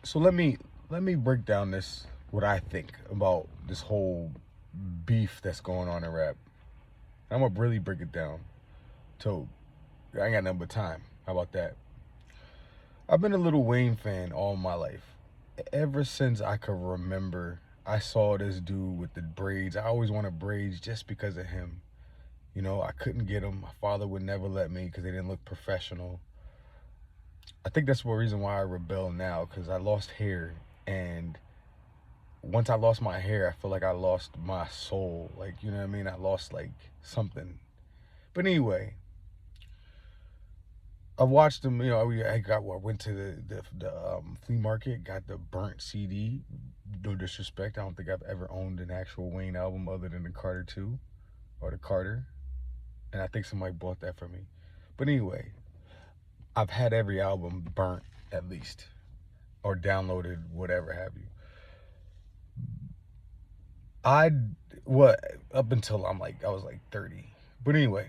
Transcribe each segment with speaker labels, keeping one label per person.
Speaker 1: So let me break down this what I think about this whole beef that's going on in rap. I'm gonna really break it down. So I ain't got nothing but time. How about that? I've been a Little Wayne fan all my life. Ever since I could remember, I saw this dude with the braids. I always wanted braids just because of him. You know, I couldn't get them. My father would never let me because they didn't look professional. I think that's one reason why I rebel now because I lost hair, and once I lost my hair, I feel like I lost my soul. Like, you know what I mean? I lost like something. But anyway, I watched them. You know, I went to the flea market, got the burnt CD. No disrespect, I don't think I've ever owned an actual Wayne album other than the Carter Two or the Carter, and I think somebody bought that for me. But anyway, I've had every album burnt at least or downloaded, whatever have you. I what up until I was like 30. But anyway,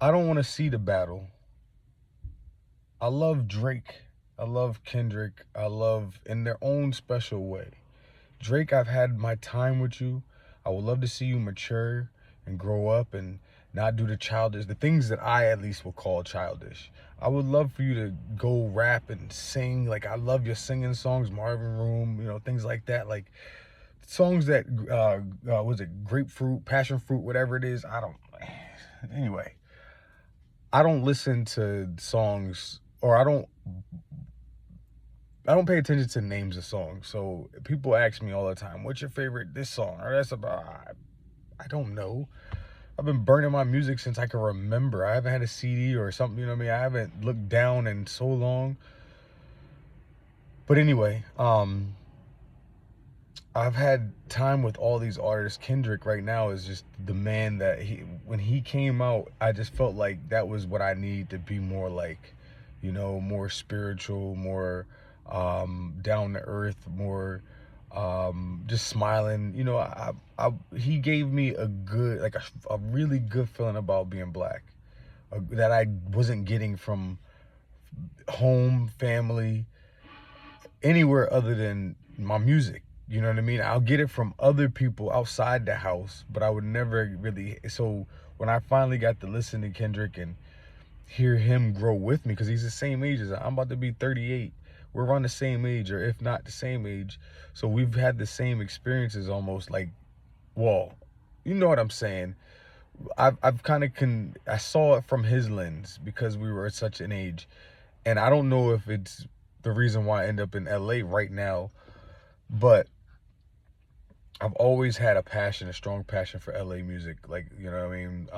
Speaker 1: I don't want to see the battle. I love Drake. I love Kendrick. I love in their own special way. Drake, I've had my time with you. I would love to see you mature and grow up and not do the things that I at least will call childish. I would love for you to go rap and sing. Like, I love your singing songs, Marvin Room, things like that. Like, songs that, was it grapefruit, passion fruit, whatever it is. Anyway, I don't listen to songs, or I don't pay attention to names of songs. So people ask me all the time, "What's your favorite this song or that's about?" I don't know. I've been burning my music since I can remember. I haven't had a CD or something. You know what I mean? I haven't looked down in so long. But anyway, I've had time with all these artists. Kendrick right now is just the man that when he came out, I just felt like that was what I need to be more like, more spiritual, more down to earth, more just smiling. He gave me a good, like a really good feeling about being black that I wasn't getting from home, family, anywhere other than my music. You know what I mean? I'll get it from other people outside the house, but I would never really. So when I finally got to listen to Kendrick and hear him grow with me, because he's the same age as I'm about to be 38. We're around the same age, or if not the same age. So we've had the same experiences almost, like, well, you know what I'm saying. I've kind of I saw it from his lens because we were at such an age, and I don't know if it's the reason why I end up in LA right now, but I've always had a strong passion for LA music, like, you know what I mean,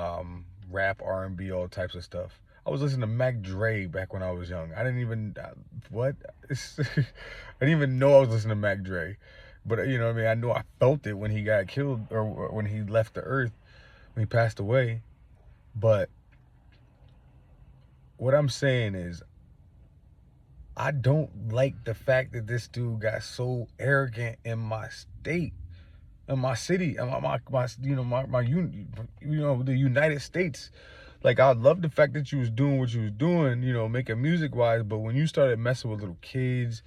Speaker 1: rap, R&B, all types of stuff. I was listening to Mac Dre back when I was young. I didn't even what I didn't even know I was listening to Mac Dre, but you know what I mean. I know I felt it when he got killed, or when he left the earth, when he passed away. But what I'm saying is, I don't like the fact that this dude got so arrogant in my state, in my city, in the United States. Like, I love the fact that you was doing what you was doing, making music wise. But when you started messing with little kids,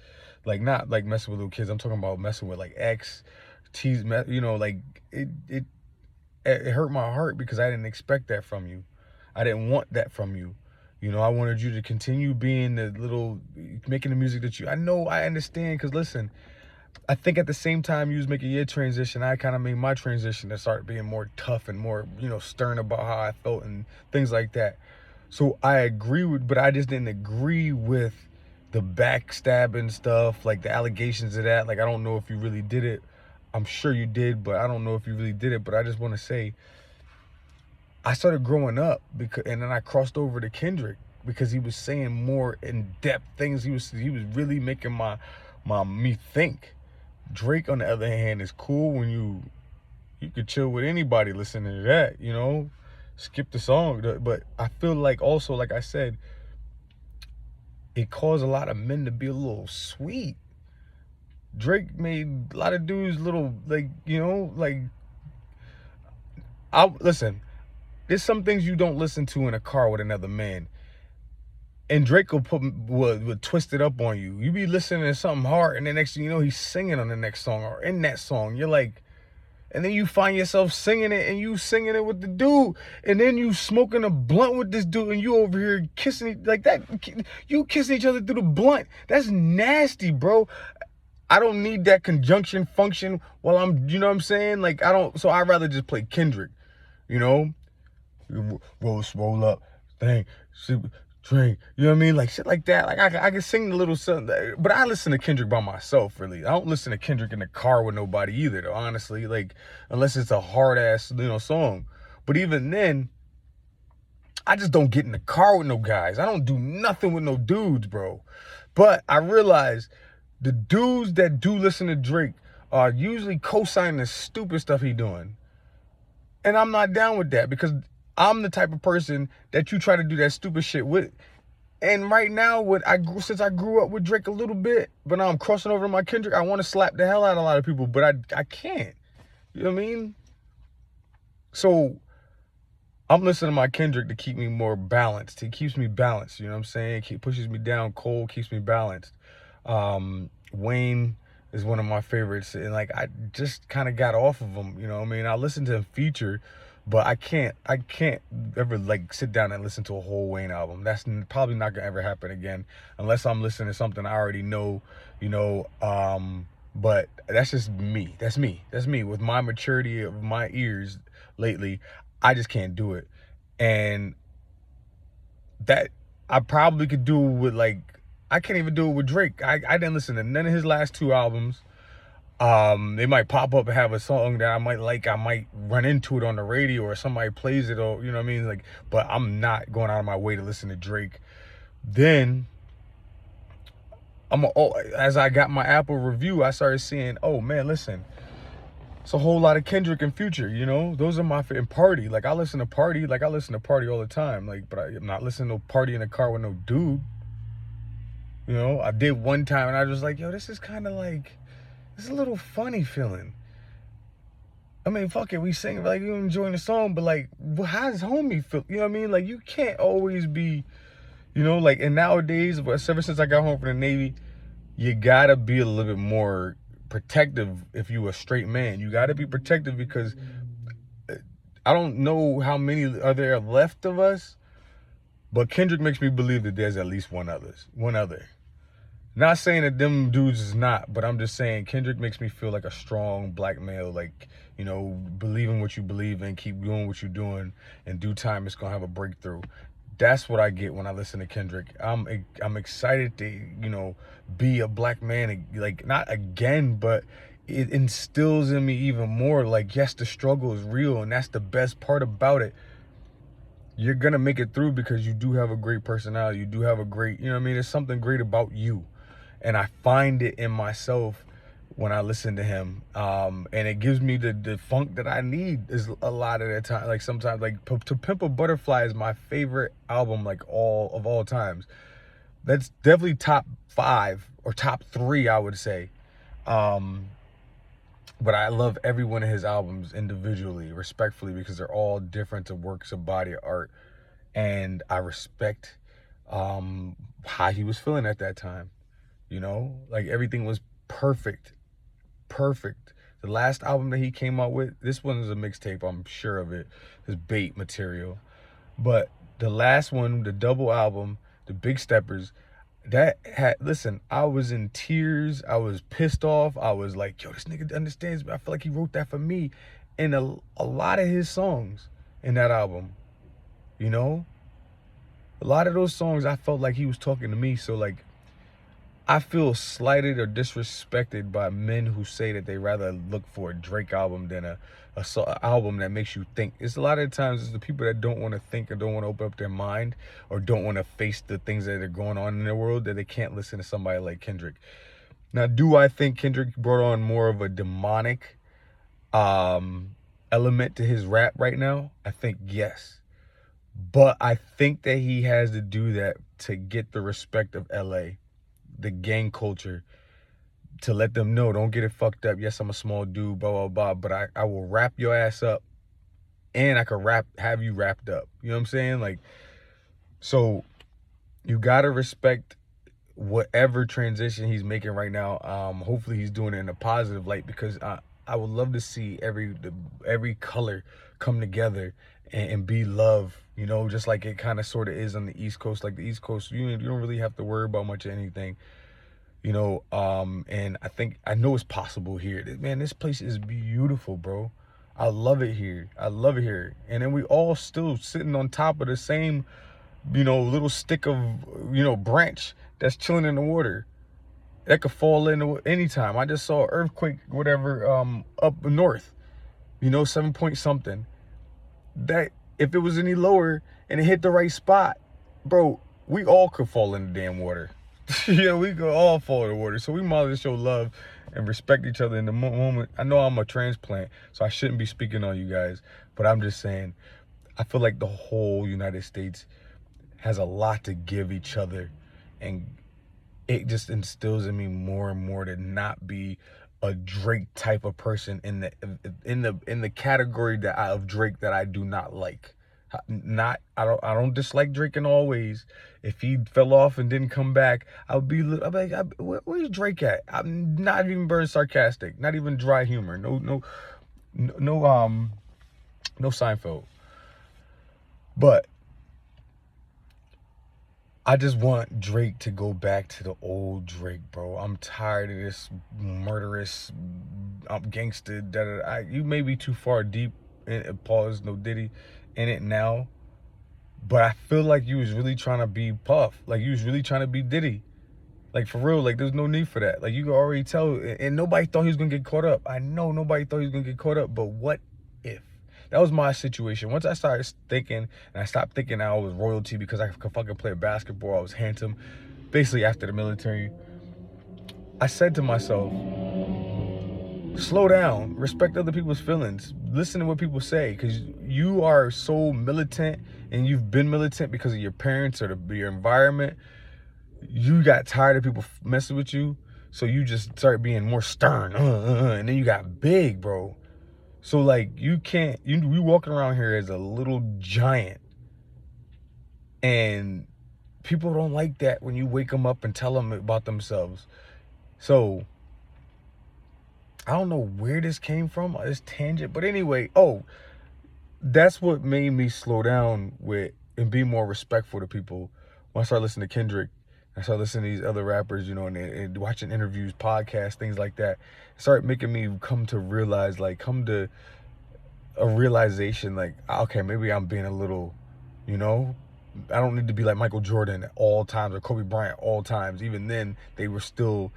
Speaker 1: like, not like messing with little kids, I'm talking about messing with like like it hurt my heart because I didn't expect that from you. I didn't want that from you. I wanted you to continue being making the music that I know, I understand. Because listen, I think at the same time you was making your transition, I kind of made my transition to start being more tough and more, stern about how I felt and things like that. So I agree but I just didn't agree with the backstabbing stuff, like the allegations of that. Like, I don't know if you really did it. I'm sure you did, but I don't know if you really did it. But I just want to say, I started growing up and then I crossed over to Kendrick because he was saying more in depth things. He was really making me think. Drake, on the other hand, is cool when you could chill with anybody listening to that, skip the song. But I feel like also, like I said, it caused a lot of men to be a little sweet. Drake made a lot of dudes little, like, listen, there's some things you don't listen to in a car with another man. And Drake would twist it up on you. You be listening to something hard, and the next thing you know, he's singing on the next song or in that song. You're like, and then you find yourself singing it, and you singing it with the dude, and then you smoking a blunt with this dude, and you over here kissing like that. You kissing each other through the blunt. That's nasty, bro. I don't need that conjunction function while I'm, you know what I'm saying? Like, I don't, so I'd rather just play Kendrick, you know? Roll up, thing, drink, you know what I mean? Like, shit like that. Like, I can sing the little something, but I listen to Kendrick by myself, really. I don't listen to Kendrick in the car with nobody either, though, honestly. Like, unless it's a hard-ass, you know, song. But even then, I just don't get in the car with no guys. I don't do nothing with no dudes, bro. But I realize the dudes that do listen to Drake are usually co-signing the stupid stuff he doing. And I'm not down with that because I'm the type of person that you try to do that stupid shit with. And right now, since I grew up with Drake a little bit, but now I'm crossing over to my Kendrick, I want to slap the hell out of a lot of people, but I can't. You know what I mean? So I'm listening to my Kendrick to keep me more balanced. He keeps me balanced, you know what I'm saying? He pushes me down cold, keeps me balanced. Wayne is one of my favorites, and like I just kind of got off of him, you know what I mean? I listened to him feature, but I can't ever like sit down and listen to a whole Wayne album. That's probably not gonna ever happen again unless I'm listening to something I already know, you know. But that's just me. That's me with my maturity of my ears lately. I just can't do it. And that I probably could do with like, I can't even do it with Drake. I didn't listen to none of his last 2 albums. They might pop up and have a song that I might like. I might run into it on the radio or somebody plays it, or you know what I mean? Like, but I'm not going out of my way to listen to Drake. Then as I got my Apple review, I started seeing, oh man, listen, it's a whole lot of Kendrick and Future, you know? Those are my favorite. Party. Like, I listen to Party all the time. Like, but I'm not listening to Party in the car with no dude. You know, I did one time and I was like, yo, this is kind of like, it's a little funny feeling. I mean, fuck it, we sing, like, you enjoying the song, but like, how does homie feel? You know what I mean? Like, you can't always be, you know, like, and nowadays, ever since I got home from the Navy, you gotta be a little bit more protective if you a straight man. You gotta be protective because I don't know how many are there left of us, but Kendrick makes me believe that there's at least one other. Not saying that them dudes is not, but I'm just saying Kendrick makes me feel like a strong black male, like, you know, believe in what you believe in, keep doing what you're doing, in due time it's gonna have a breakthrough. That's what I get when I listen to Kendrick. I'm excited to, you know, be a black man, like, not again, but it instills in me even more, like, yes, the struggle is real, and that's the best part about it. You're gonna make it through because you do have a great personality. You do have a great, you know what I mean? There's something great about you. And I find it in myself when I listen to him. And it gives me the funk that I need is a lot of the time. Like sometimes, like To Pimp a Butterfly is my favorite album, like all times. That's definitely top 5 or top 3, I would say. But I love every one of his albums individually, respectfully, because they're all different works of body of art. And I respect how he was feeling at that time. You know, like everything was perfect. The last album that he came out with, this one is a mixtape, I'm sure of it. It's bait material. But the last one, the double album, the Big Steppers, listen, I was in tears. I was pissed off. I was like, yo, this nigga understands me. I feel like he wrote that for me. And a lot of his songs in that album, you know, a lot of those songs, I felt like he was talking to me. So like, I feel slighted or disrespected by men who say that they rather look for a Drake album than a album that makes you think. It's a lot of times it's the people that don't want to think or don't want to open up their mind or don't want to face the things that are going on in their world, that they can't listen to somebody like Kendrick. Now, do I think Kendrick brought on more of a demonic element to his rap right now? I think yes. But I think that he has to do that to get the respect of LA. The gang culture, to let them know, don't get it fucked up. Yes, I'm a small dude, blah, blah, blah, but I will wrap your ass up, and I could have you wrapped up. You know what I'm saying? Like, so you gotta respect whatever transition he's making right now. Hopefully he's doing it in a positive light, because I would love to see every color come together and be love. You know, just like it kind of sort of is on the East Coast. Like the East Coast, you don't really have to worry about much of anything. You know, and I know it's possible here. Man, this place is beautiful, bro. I love it here. I love it here. And then we all still sitting on top of the same, little stick of, branch that's chilling in the water that could fall in anytime. I just saw an earthquake, whatever, up north, 7 point something. That if it was any lower and it hit the right spot, bro, we all could fall in the damn water. Yeah, we could all fall in the water. So we might as well show love and respect each other in the moment. I know I'm a transplant, so I shouldn't be speaking on you guys, but I'm just saying, I feel like the whole United States has a lot to give each other, and it just instills in me more and more to not be a Drake type of person in the category of Drake that I do not like. I don't dislike Drake in all ways. If he fell off and didn't come back, I'd be like, where's Drake at? I'm not even being sarcastic, not even dry humor. No Seinfeld. But I just want Drake to go back to the old Drake, bro. I'm tired of this murderous, gangster. You may be too far deep in pause, no Diddy, in it now, but I feel like you was really trying to be Puff. Like you was really trying to be Diddy. Like for real. Like there's no need for that. Like you can already tell, and nobody thought he was gonna get caught up. I know nobody thought he was gonna get caught up, but what if? That was my situation. Once I started thinking, and I stopped thinking I was royalty because I could fucking play basketball, I was handsome, basically after the military, I said to myself, slow down, respect other people's feelings, listen to what people say, because you are so militant, and you've been militant because of your parents or your environment. You got tired of people messing with you, so you just started being more stern, and then you got big, bro. So like you walking around here as a little giant, and people don't like that when you wake them up and tell them about themselves. So I don't know where this came from, this tangent, but anyway, that's what made me slow down with and be more respectful to people. When I started listening to Kendrick, I started listening to these other rappers, and watching interviews, podcasts, things like that. It started making me come to a realization, like, okay, maybe I'm being a little, I don't need to be like Michael Jordan at all times or Kobe Bryant at all times. Even then, they were still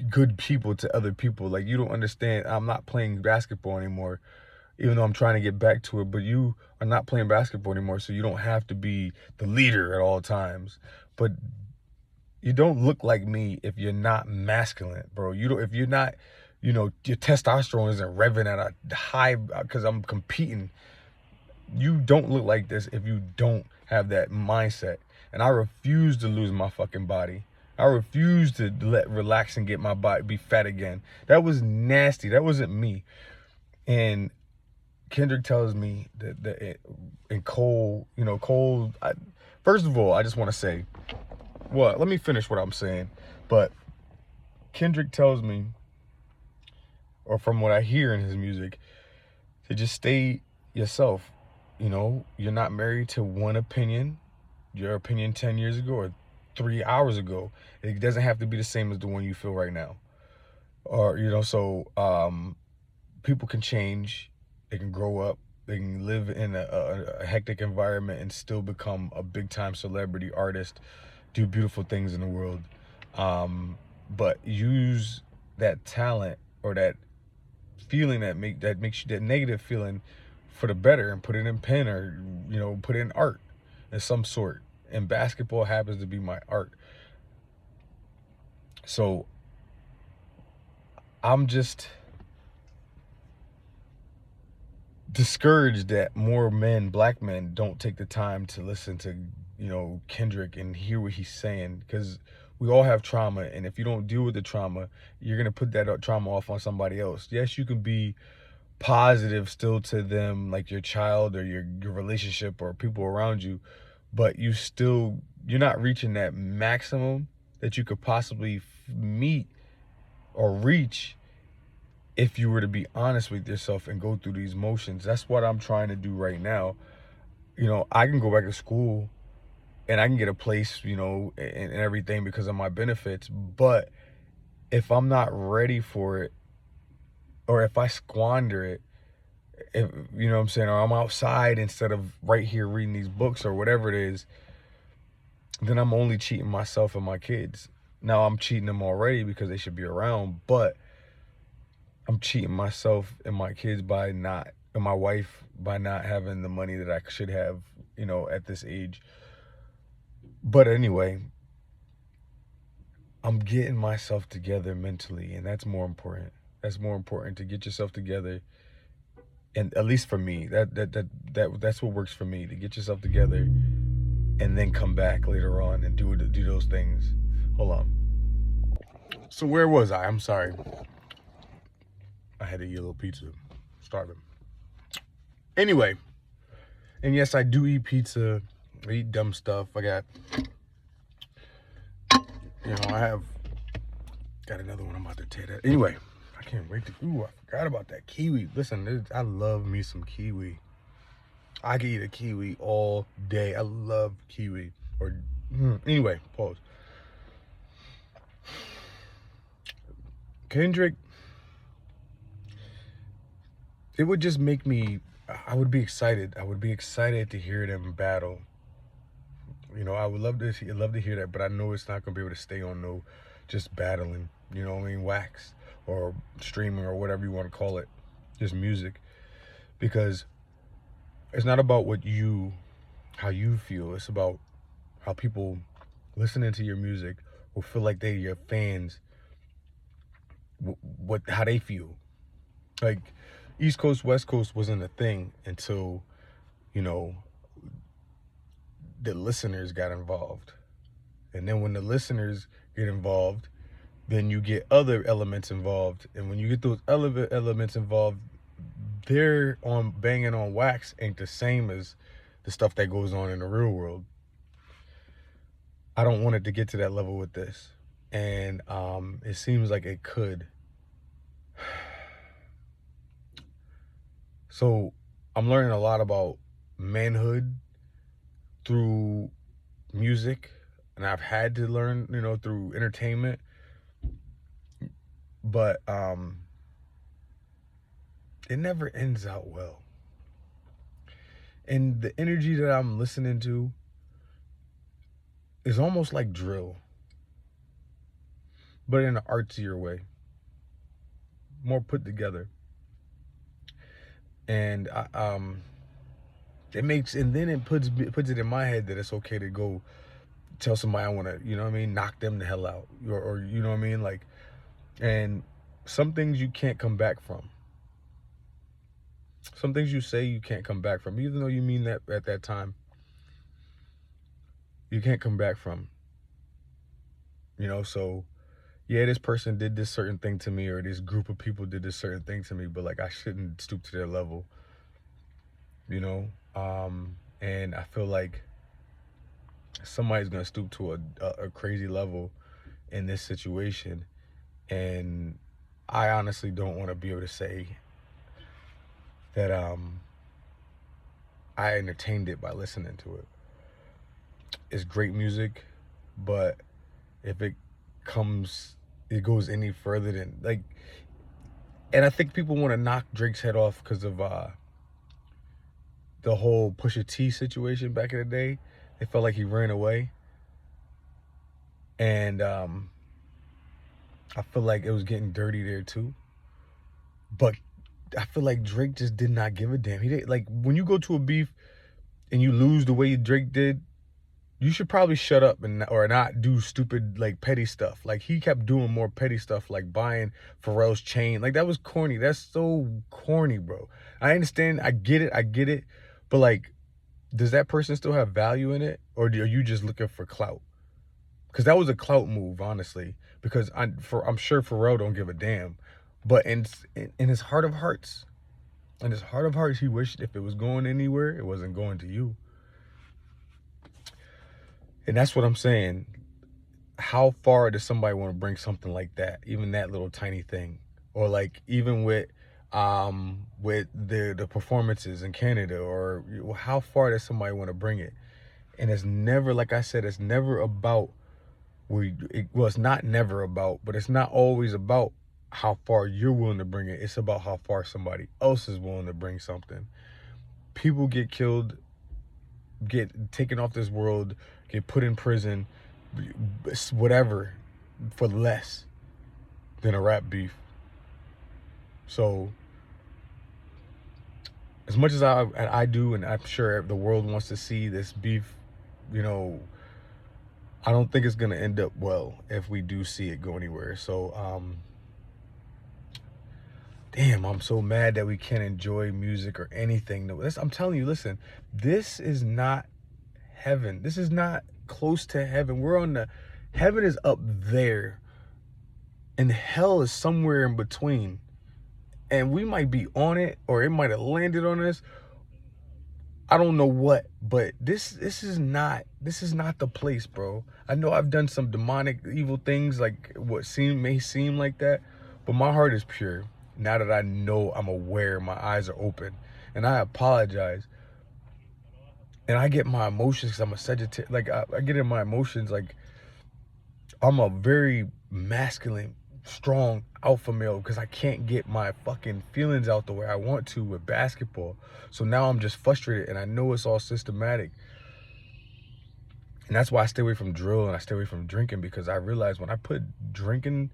Speaker 1: good people to other people. Like, you don't understand. I'm not playing basketball anymore, even though I'm trying to get back to it. But you are not playing basketball anymore, so you don't have to be the leader at all times. But you don't look like me if you're not masculine, bro. If you're not, your testosterone isn't revving at a high because I'm competing. You don't look like this if you don't have that mindset. And I refuse to lose my fucking body. I refuse to relax and get my body be fat again. That was nasty. That wasn't me. And Kendrick tells me and Cole, first of all, I just want to say, let me finish what I'm saying. But Kendrick tells me, or from what I hear in his music, to just stay yourself. You're not married to one opinion. Your opinion 10 years ago or 3 hours ago, it doesn't have to be the same as the one you feel right now. Or, people can change. They can grow up. They can live in a hectic environment and still become a big time celebrity artist, do beautiful things in the world. But use that talent or that feeling that makes you, that negative feeling, for the better, and put it in pen, or put it in art of some sort. And basketball happens to be my art. So I'm just discouraged that more black men, don't take the time to listen to Kendrick and hear what he's saying, because we all have trauma, and if you don't deal with the trauma, you're gonna put that trauma off on somebody else. Yes, you can be positive still to them, like your child or your relationship or people around you, but you still you're not reaching that maximum that you could possibly meet or reach if you were to be honest with yourself and go through these motions. That's what I'm trying to do right now. You know, I can go back to school and I can get a place, you know, and everything because of my benefits. But if I'm not ready for it, or if I squander it, if, you know what I'm saying, or I'm outside instead of right here reading these books or whatever it is, then I'm only cheating myself and my kids. Now I'm cheating them already because they should be around, but I'm cheating myself and my kids by not, and my wife by not having the money that I should have, you know, at this age. But anyway, I'm getting myself together mentally, and that's more important. That's more important, to get yourself together. And at least for me, that's what works for me, to get yourself together and then come back later on and do those things. Hold on. So where was I? I'm sorry. I had to eat a little pizza. Starving. Anyway, and yes, I do eat pizza. I eat dumb stuff. I got, you know, I have got another one I'm about to take that. Anyway, I can't wait to, ooh, I forgot about that kiwi. Listen, I love me some kiwi. I could eat a kiwi all day. I love kiwi. Or anyway, pause. Kendrick, it would just make me, I would be excited. I would be excited to hear them battle. You know, I would love to hear that, but I know it's not gonna be able to stay on no just battling. You know what I mean? Wax or streaming or whatever you want to call it, just music, because it's not about how you feel. It's about how people listening to your music will feel like they're your fans. How they feel. Like East Coast, West Coast wasn't a thing until, you know, the listeners got involved. And then when the listeners get involved, then you get other elements involved. And when you get those elements involved, they're on banging on wax ain't the same as the stuff that goes on in the real world. I don't want it to get to that level with this. And it seems like it could. So I'm learning a lot about manhood through music, and I've had to learn, you know, through entertainment. But it never ends out well. And the energy that I'm listening to is almost like drill, but in an artsier way, more put together. And it makes, and then it puts it in my head that it's okay to go tell somebody I want to, you know what I mean, knock them the hell out, or you know what I mean, like, and some things you can't come back from. Some things you say you can't come back from, even though you mean that at that time. You can't come back from. You know, so yeah, this person did this certain thing to me, or this group of people did this certain thing to me, but like I shouldn't stoop to their level. You know, and I feel like somebody's gonna stoop to a crazy level in this situation, and I honestly don't want to be able to say that I entertained it by listening to it. It's great music, but if it goes any further than, like, and I think people want to knock Drake's head off because of the whole Pusha T situation back in the day. They felt like he ran away, and I feel like it was getting dirty there too. But I feel like Drake just did not give a damn. He did, like, when you go to a beef and you lose the way Drake did, you should probably shut up or not do stupid, like, petty stuff. Like, he kept doing more petty stuff, like buying Pharrell's chain. Like, that was corny. That's so corny, bro. I understand. I get it. But, like, does that person still have value in it? Or are you just looking for clout? Because that was a clout move, honestly. Because I'm sure Pharrell don't give a damn. But in his heart of hearts, he wished if it was going anywhere, it wasn't going to you. And that's what I'm saying. How far does somebody want to bring something like that? Even that little tiny thing. Or like even with the performances in Canada, or how far does somebody want to bring it? And it's never, like I said, it's never about well, it's not never about, but it's not always about how far you're willing to bring it. It's about how far somebody else is willing to bring something. People get killed, get taken off this world, get put in prison, whatever, for less than a rap beef. So as much as I do, and I'm sure the world wants to see this beef, you know, I don't think it's gonna end up well if we do see it go anywhere. So damn, I'm so mad that we can't enjoy music or anything. I'm telling you, listen, this is not heaven. This is not close to heaven. Heaven is up there, and hell is somewhere in between. And we might be on it, or it might have landed on us. I don't know what, but this is not the place, bro. I know I've done some demonic, evil things, like what may seem like that, but my heart is pure. Now that I know, I'm aware, my eyes are open, and I apologize. And I get my emotions because I'm a Sagittarius. Like I get in my emotions, like I'm a very masculine, strong alpha male, because I can't get my fucking feelings out the way I want to with basketball. So now I'm just frustrated, and I know it's all systematic. And that's why I stay away from drill and I stay away from drinking, because I realized when I put drinking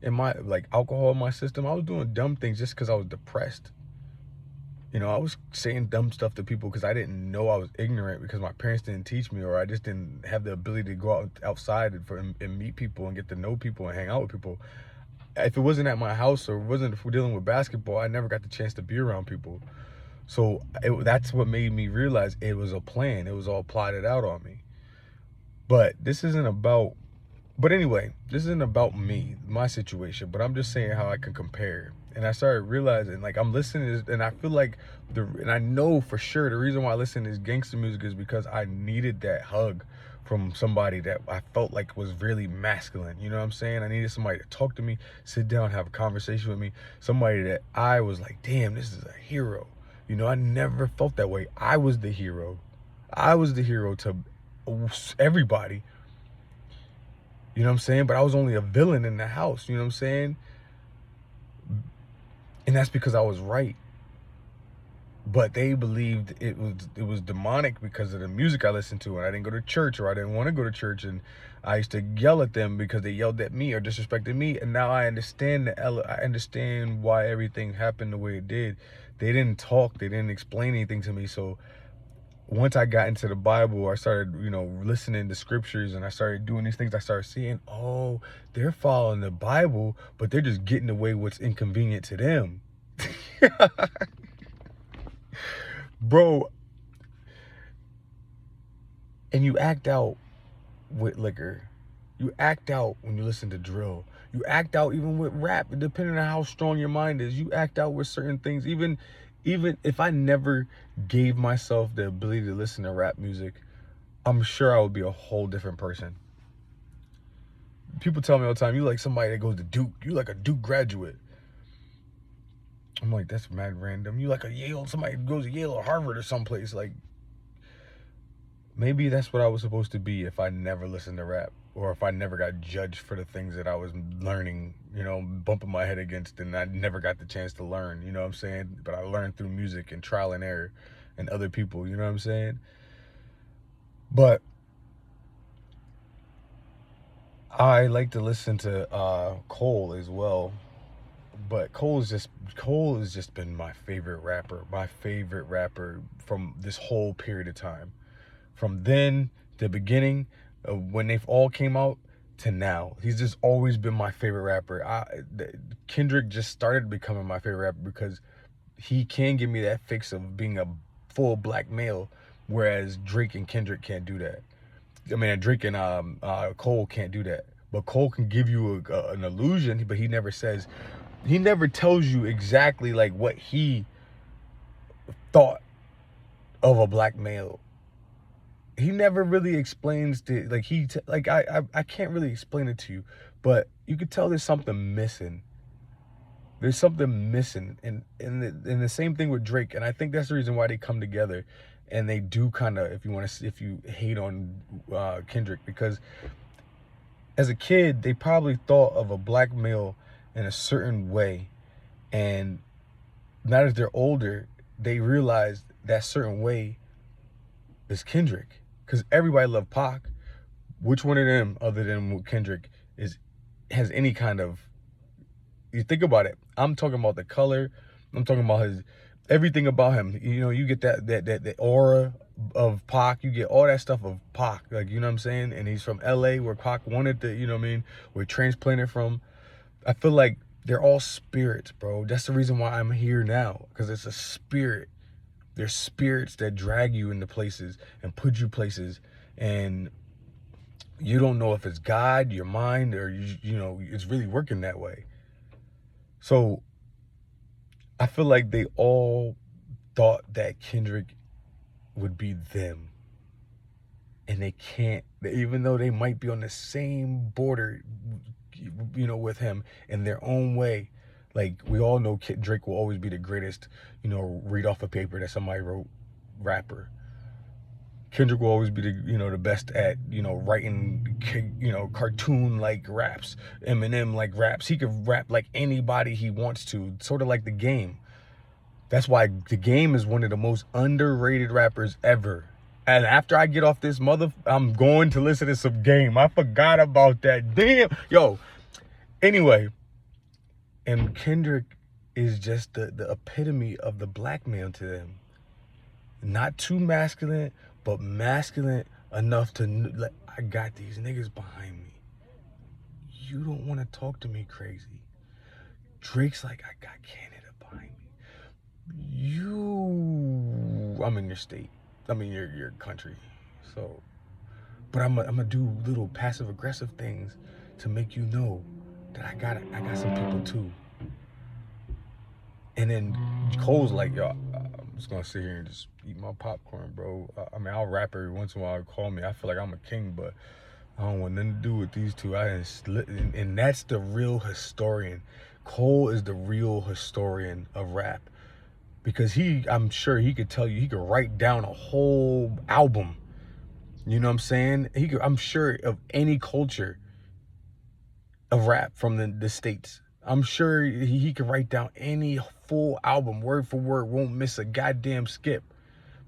Speaker 1: in my, like, alcohol in my system, I was doing dumb things just because I was depressed. You know, I was saying dumb stuff to people because I didn't know. I was ignorant because my parents didn't teach me, or I just didn't have the ability to go outside and meet people and get to know people and hang out with people. If it wasn't at my house, or if we're dealing with basketball, I never got the chance to be around people. So that's what made me realize it was a plan. It was all plotted out on me. But this isn't about, but anyway, this isn't about me, my situation, but I'm just saying how I can compare. And I started realizing, like, I'm listening to this, and I feel like, and I know for sure the reason why I listen to this gangster music is because I needed that hug from somebody that I felt like was really masculine. You know what I'm saying? I needed somebody to talk to me, sit down, have a conversation with me. Somebody that I was like, damn, this is a hero. You know, I never felt that way. I was the hero. I was the hero to everybody. You know what I'm saying? But I was only a villain in the house. You know what I'm saying? And that's because I was right. But they believed it was demonic because of the music I listened to, and I didn't go to church, or I didn't want to go to church, and I used to yell at them because they yelled at me or disrespected me. And now I understand I understand why everything happened the way it did. They didn't talk, they didn't explain anything to me. So once I got into the Bible, I started, you know, listening to scriptures, and I started doing these things. I started seeing, oh, they're following the Bible, but they're just getting away what's inconvenient to them. Bro, and you act out with liquor. You act out when you listen to drill. You act out even with rap, depending on how strong your mind is. You act out with certain things. Even if I never gave myself the ability to listen to rap music, I'm sure I would be a whole different person. People tell me all the time, you like somebody that goes to Duke. You like a Duke graduate. I'm like, that's mad random. You like a Yale, somebody who goes to Yale or Harvard or someplace. Like, maybe that's what I was supposed to be if I never listened to rap, or if I never got judged for the things that I was learning, you know, bumping my head against, and I never got the chance to learn, you know what I'm saying? But I learned through music and trial and error and other people, you know what I'm saying? But I like to listen to Cole as well. But Cole has just been my favorite rapper from this whole period of time. From then, the beginning, when they've all came out, to now. He's just always been my favorite rapper. Kendrick just started becoming my favorite rapper because he can give me that fix of being a full black male, whereas Drake and Kendrick can't do that. I mean, Drake and Cole can't do that. But Cole can give you an illusion, but he never tells you exactly like what he thought of a black male. he never really explains the like I can't really explain it to you, but you could tell there's something missing. There's something missing, and the same thing with Drake, and I think that's the reason why they come together, and they do kind of, if you hate on Kendrick, because as a kid they probably thought of a black male in a certain way, and now that they're older, they realize that certain way is Kendrick, because everybody loved Pac. Which one of them, other than Kendrick, has any kind of, you think about it, I'm talking about the color, I'm talking about his, everything about him. You know, you get that aura of Pac, you get all that stuff of Pac, like, you know what I'm saying? And he's from LA, where Pac wanted to, you know what I mean, where transplanted from. I feel like they're all spirits, bro. That's the reason why I'm here now, because it's a spirit. There's spirits that drag you into places and put you places, and you don't know if it's God, your mind, or you know, it's really working that way. So I feel like they all thought that Kendrick would be them, and they can't, even though they might be on the same border, you know, with him in their own way. Like, we all know Drake will always be the greatest, you know, read off a paper that somebody wrote rapper. Kendrick will always be the, you know, the best at, you know, writing, you know, cartoon like raps, Eminem like raps. He could rap like anybody he wants to, sort of like The Game. That's why The Game is one of the most underrated rappers ever. And after I get off this I'm going to listen to some Game. I forgot about that. Damn. Yo. Anyway. And Kendrick is just the epitome of the black man to them. Not too masculine, but masculine enough to, like, I got these niggas behind me. You don't want to talk to me crazy. Drake's like, I got Canada behind me. I'm in your state. I'm in your country. So, but I'm gonna do little passive aggressive things to make you know that I got some people too. And then Cole's like, yo, I'm just gonna sit here and just eat my popcorn, bro. I mean, I'll rap every once in a while. Call me. I feel like I'm a king, but I don't want nothing to do with these two. And that's the real historian. Cole is the real historian of rap, because I'm sure he could tell you, he could write down a whole album. You know what I'm saying? I'm sure of any culture of rap from the States. I'm sure he could write down any full album, word for word, won't miss a goddamn skip,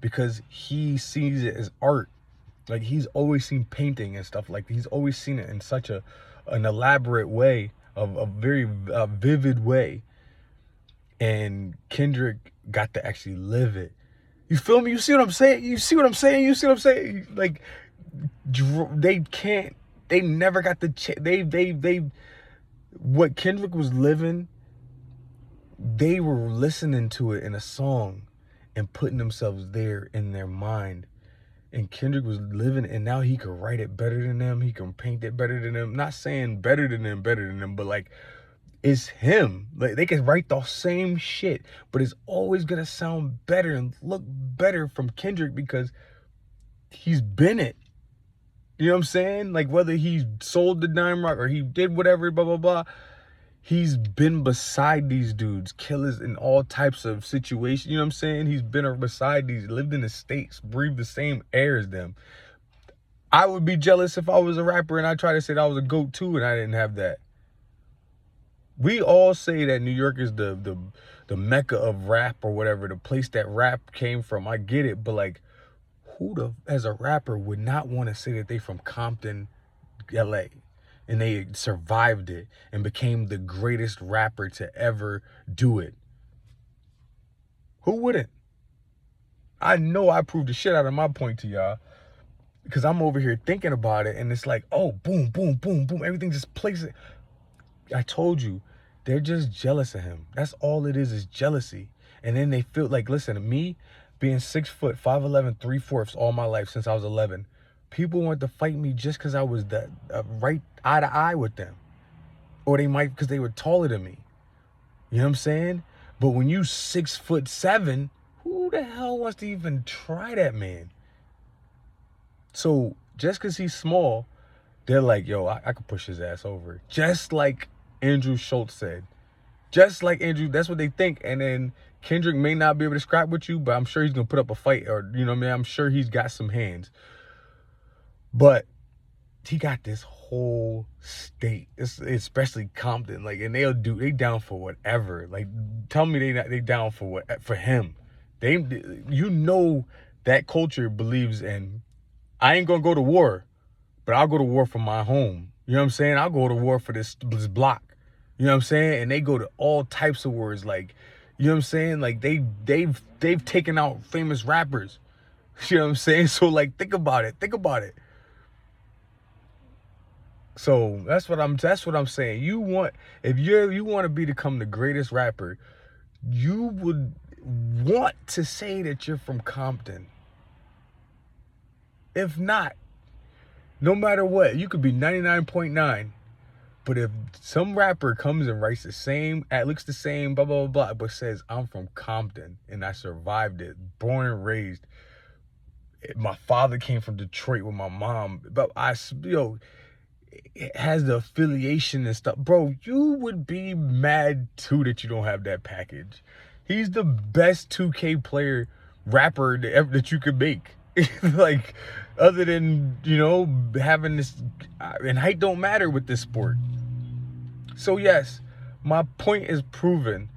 Speaker 1: because he sees it as art. Like, he's always seen painting and stuff. Like, he's always seen it in such an elaborate way, of a very vivid way. And Kendrick got to actually live it. You feel me? You see what I'm saying? You see what I'm saying? Like, they never got the what Kendrick was living, they were listening to it in a song and putting themselves there in their mind. And Kendrick was living, and now he could write it better than them. He can paint it better than them. Not saying better than them, but like, it's him. Like, they can write the same shit, but it's always gonna sound better and look better from Kendrick, because he's been it. You know what I'm saying? Like, whether he sold the Dime Rock or he did whatever, blah, blah, blah, he's been beside these dudes, killers in all types of situations. You know what I'm saying? He's been beside these, lived in the States, breathed the same air as them. I would be jealous if I was a rapper and I tried to say that I was a GOAT too and I didn't have that. We all say that New York is the mecca of rap or whatever, the place that rap came from. I get it, but like, who as a rapper would not want to say that they from Compton, LA, and they survived it and became the greatest rapper to ever do it? Who wouldn't? I know I proved the shit out of my point to y'all, because I'm over here thinking about it, and it's like, oh, boom, boom, boom, boom, everything just plays it. I told you, they're just jealous of him. That's all it is jealousy. And then they feel like, listen, me being 6 foot, 5'11", 3/4 all my life since I was 11, people want to fight me just because I was right eye to eye with them. Or they might because they were taller than me. You know what I'm saying? But when you 6'7", who the hell wants to even try that, man? So just because he's small, they're like, yo, I could push his ass over. Just like Andrew Schultz said. Just like Andrew, that's what they think. And then Kendrick may not be able to scrap with you, but I'm sure he's going to put up a fight. Or, you know what I mean? I'm sure he's got some hands. But he got this whole state, especially Compton. Like, and they down for whatever. Like, tell me they down for him. You know that culture believes in, I ain't going to go to war, but I'll go to war for my home. You know what I'm saying? I'll go to war for this block. You know what I'm saying? And they go to all types of wars. Like, you know what I'm saying? Like, they've taken out famous rappers. You know what I'm saying? So, like, think about it. So that's what I'm saying. You want to become the greatest rapper, you would want to say that you're from Compton. If not, no matter what, you could be 99.9. But if some rapper comes and writes looks the same, blah, blah, blah, but says, I'm from Compton and I survived it, born and raised. My father came from Detroit with my mom. But it has the affiliation and stuff. Bro, you would be mad too that you don't have that package. He's the best 2K player rapper that you could make. Like, other than, having this, and height don't matter with this sport. So yes, my point is proven.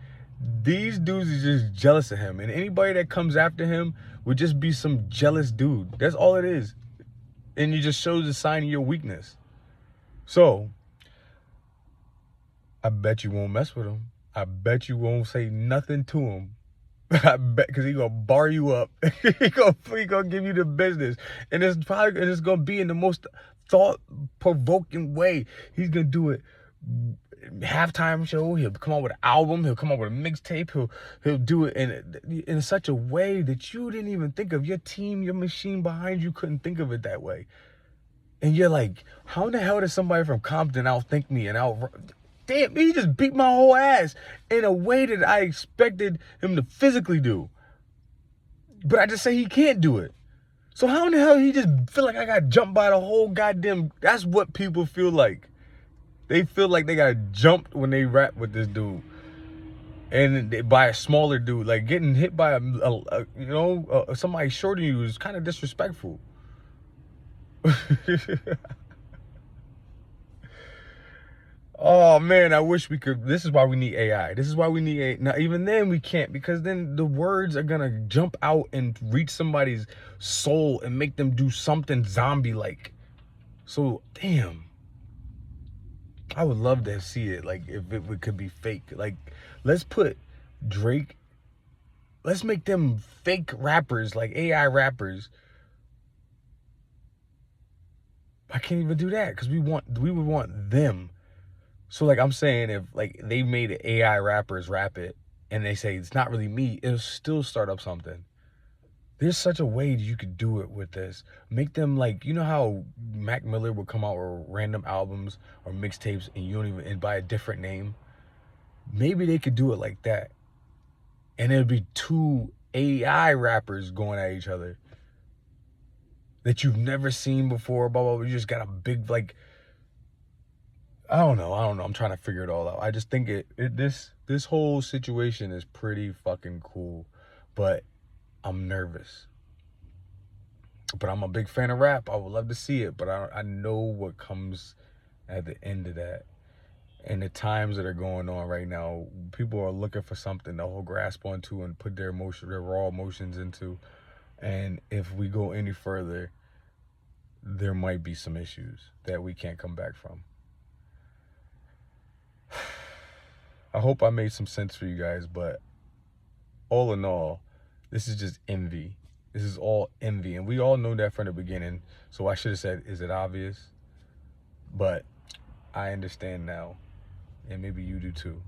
Speaker 1: These dudes are just jealous of him, and anybody that comes after him would just be some jealous dude. That's all it is. And it just shows a sign of your weakness. So, I bet you won't mess with him. I bet you won't say nothing to him. I bet, because he's going to bar you up. He's going to give you the business. And it's going to be in the most thought-provoking way. He's going to do it halftime show. He'll come out with an album. He'll come out with a mixtape. He'll do it in such a way that you didn't even think of. Your team, your machine behind you couldn't think of it that way. And you're like, how in the hell does somebody from Compton outthink me and damn, he just beat my whole ass in a way that I expected him to physically do. But I just say he can't do it. So how in the hell he just feel like I got jumped by the whole goddamn... That's what people feel like. They feel like they got jumped when they rap with this dude. And by a smaller dude. Like, getting hit by somebody shorter than you is kind of disrespectful. Oh man, I wish we could. This is why we need AI. This is why we need AI. Now, even then we can't, because then the words are gonna jump out and reach somebody's soul and make them do something zombie-like. So, damn. I would love to see it, like, if it could be fake. Like, let's put Drake, let's make them fake rappers, like AI rappers. I can't even do that, because we would want them. So, like, I'm saying, if, like, they made AI rappers rap it, and they say it's not really me, it'll still start up something. There's such a way you could do it with this. Make them, like, you know how Mac Miller would come out with random albums or mixtapes, and by a different name? Maybe they could do it like that. And it'd be two AI rappers going at each other that you've never seen before, blah, blah, blah. You just got a big, like... I don't know. I'm trying to figure it all out. I just think this whole situation is pretty fucking cool, but I'm nervous. But I'm a big fan of rap. I would love to see it, but I know what comes at the end of that. And the times that are going on right now, people are looking for something to hold grasp onto and put their raw emotions into. And if we go any further, there might be some issues that we can't come back from. I hope I made some sense for you guys, but all in all, this is just envy. This is all envy, and we all know that from the beginning, so I should have said, is it obvious? But I understand now, and maybe you do too.